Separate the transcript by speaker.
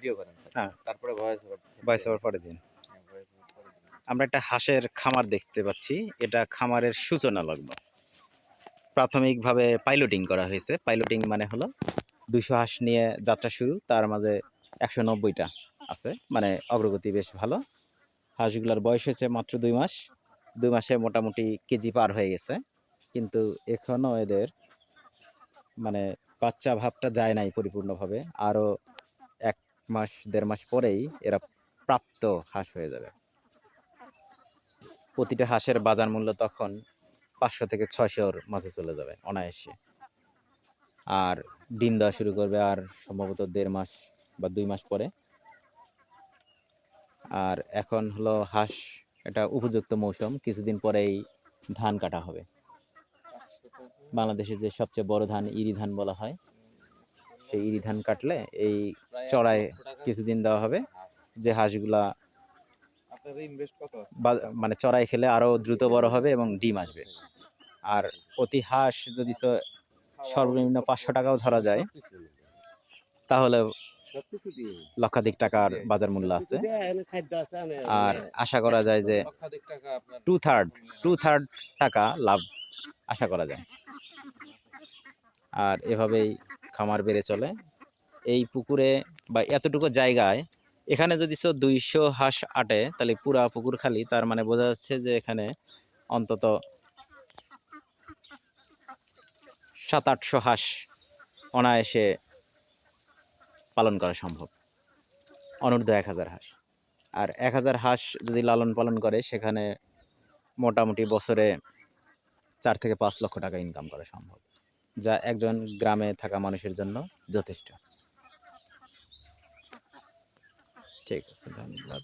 Speaker 1: Video করেন,
Speaker 2: হ্যাঁ,
Speaker 1: তারপরে
Speaker 2: ভয়েস ওভার পরে দিন। আমরা একটা হাঁসের খামার দেখতে পাচ্ছি। এটা খামারের সূচনা লগ্ন। প্রাথমিকভাবে পাইলটিং করা হয়েছে। পাইলটিং মানে হলো 200 হাঁস নিয়ে যাত্রা শুরু। তার মাঝে 190টা আছে, মানে অগ্রগতি বেশ ভালো। হাঁসগুলোর বয়স হয়েছে মাত্র 2 মাস। 2 মাসে মোটামুটি কেজি পার হয়ে গেছে, কিন্তু এখনও এদের মানে বাচ্চা ভাবটা যায় নাই পরিপূর্ণভাবে। আরও 1 মাস 1.5 মাস পরেই এরা প্রাপ্ত হাঁস হয়ে যাবে। প্রতিটা হাঁসের বাজার মূল্য তখন 500 থেকে 600-র মাঝে চলে যাবে অনায়াসে। আর ডিম দেওয়া শুরু করবে আর সম্ভবত 1.5 মাস বা 2 মাস পরে। আর এখন হলো হাঁস এটা উপযুক্ত মৌসুম, কিছুদিন পরেই ধান কাটা হবে। বাংলাদেশের যে সবচেয়ে বড় ধান ইরি ধান বলা হয়, সেই ইরি ধান কাটলে এই চড়ায় কিছুদিন দেওয়া হবে, যে হাঁসগুলা মানে চড়াই খেলে আরো দ্রুত বড় হবে এবং ডিম আসবে। আর প্রতি হাঁস যদি সর্বনিম্ন 500 টাকাও ধরা যায়, তাহলে লক্ষাধিক টাকার বাজার মূল্য আছে। আর আশা করা যায় যে টু থার্ড টাকা লাভ আশা করা যায়। আর এভাবেই খামার বেড়ে চলে। এই পুকুরে বা এতটুকু জায়গায় এখানে যদি 200 হাঁস আটে, তাহলে পুরা পুকুর খালি। তার মানে বোঝা যাচ্ছে যে এখানে অন্তত 700-800 হাঁস অনায়াসে পালন করা সম্ভব, অনূর্ধ্ব 1000 হাঁস। আর 1000 হাঁস যদি লালন পালন করে, সেখানে মোটামুটি বছরে 4 থেকে 5 লক্ষ টাকা ইনকাম করা সম্ভব, যা একজন গ্রামে থাকা মানুষের জন্য যথেষ্ট। ঠিক আছে, ধন্যবাদ।